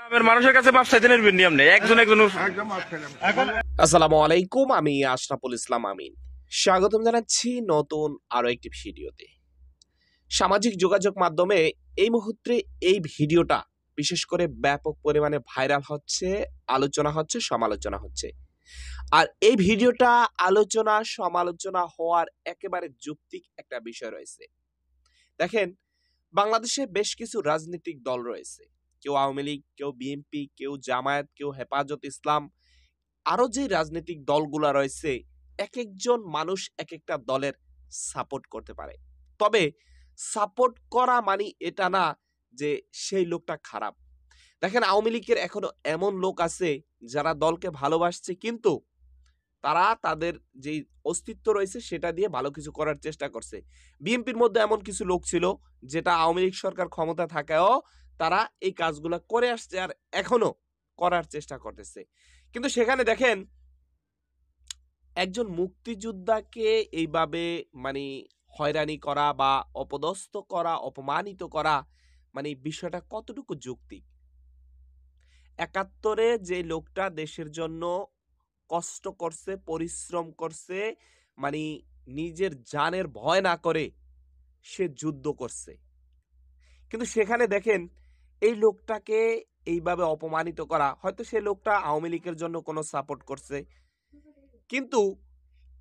গ্রামের মানুষের কাছে মাপ চাইতে নেবেন নিয়ম নেই, একজন একজন আসসালামু আলাইকুম, আমি আশরাফুল ইসলাম আমিন। স্বাগতম জানাচ্ছি নতুন আরো একটি ভিডিওতে। সামাজিক যোগাযোগ মাধ্যমে এই মুহূর্তে এই ভিডিওটা বিশেষ করে ব্যাপক পরিমাণে ভাইরাল হচ্ছে, আলোচনা হচ্ছে, সমালোচনা হচ্ছে। আর এই ভিডিওটা আলোচনা সমালোচনা হওয়ার একেবারে যৌক্তিক একটা বিষয় রয়েছে। দেখেন, বাংলাদেশে বেশ কিছু রাজনৈতিক দল রয়েছে। কেউ আওয়ামী লীগ, কেউ বিএনপি, কেউ জামায়াত, কেউ হেফাজত ইসলাম। আরো যে রাজনৈতিক দলগুলা রয়েছে, এক একজন মানুষ এক একটা দলের সাপোর্ট করতে পারে। তবে সাপোর্ট করা মানে এটা না যে সেই লোকটা খারাপ। দেখেন, আওয়ামী লীগের এখনো এমন লোক আছে যারা দলকে ভালোবাসছে, কিন্তু তারা তাদের যে অস্তিত্ব রয়েছে সেটা দিয়ে ভালো কিছু করার চেষ্টা করছে। বিএনপির মধ্যে এমন কিছু লোক ছিল যেটা আওয়ামী লীগ সরকার ক্ষমতা থাকায়ও তারা এই কাজগুলা করে আসছে আর এখনো করার চেষ্টা করতেছে। কিন্তু সেখানে দেখেন, একজন মুক্তিযোদ্ধাকে এইভাবে মানে হয়রানি করা বা অপদস্থ করা, অপমানিত করা, মানে বিষয়টা কতটুকু যৌক্তিক? ৭১ যে লোকটা দেশের জন্য কষ্ট করছে, পরিশ্রম করছে, মানে নিজের জানের ভয় না করে সে যুদ্ধ করছে। কিন্তু সেখানে দেখেন, এই লোকটাকে এইভাবে অপমানিত করা, হয়তো সে লোকটা আওয়ামী লীগের জন্য কোনো সাপোর্ট করছে, কিন্তু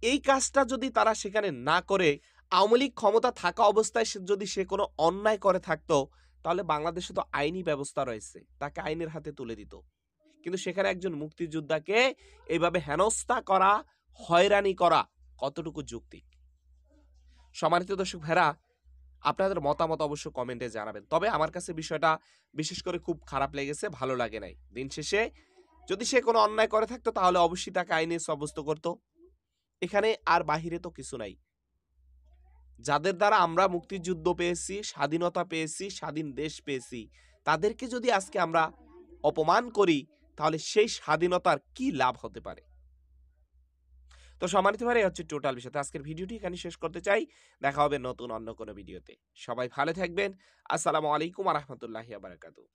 এই কাজটা যদি তারা সেখানে না করে আওয়ামী লীগ ক্ষমতা থাকা অবস্থায় যদি সে কোনো অন্যায় করে থাকতো, তাহলে বাংলাদেশে তো আইনি ব্যবস্থা রয়েছে, তাকে আইনের হাতে তুলে দিত। কিন্তু সেখানে একজন মুক্তিযোদ্ধাকে এইভাবে হেনস্থা করা, হয়রানি করা কতটুকু যৌক্তিক? সম্মানিত দর্শক ভাইরা, আপনাদের মতামত অবশ্য কমেন্টে জানাবেন। তবে আমার কাছে বিষয়টা বিশেষ করে খুব খারাপ লেগেছে, ভালো লাগে নাই। দিন শেষে যদি সে কোনো অন্যায় করে থাকতো তাহলে অবশ্যই তাকে আইনে সাব্যস্ত করতো। এখানে আর বাহিরে তো কিছু নাই। যাদের দ্বারা আমরা মুক্তিযুদ্ধ পেয়েছি, স্বাধীনতা পেয়েছি, স্বাধীন দেশ পেয়েছি, তাদেরকে যদি আজকে আমরা অপমান করি, তাহলে সেই স্বাধীনতার কি লাভ হতে পারে? তো সম্মানিত ভাই, হচ্ছে টোটাল বিষয়। তো আজকের ভিডিওটি এখানে শেষ করতে চাই। দেখা হবে নতুন অন্য কোনো ভিডিওতে। সবাই ভালো থাকবেন। আসসালামু আলাইকুম ওয়া রাহমাতুল্লাহি ওয়া বারাকাতুহু।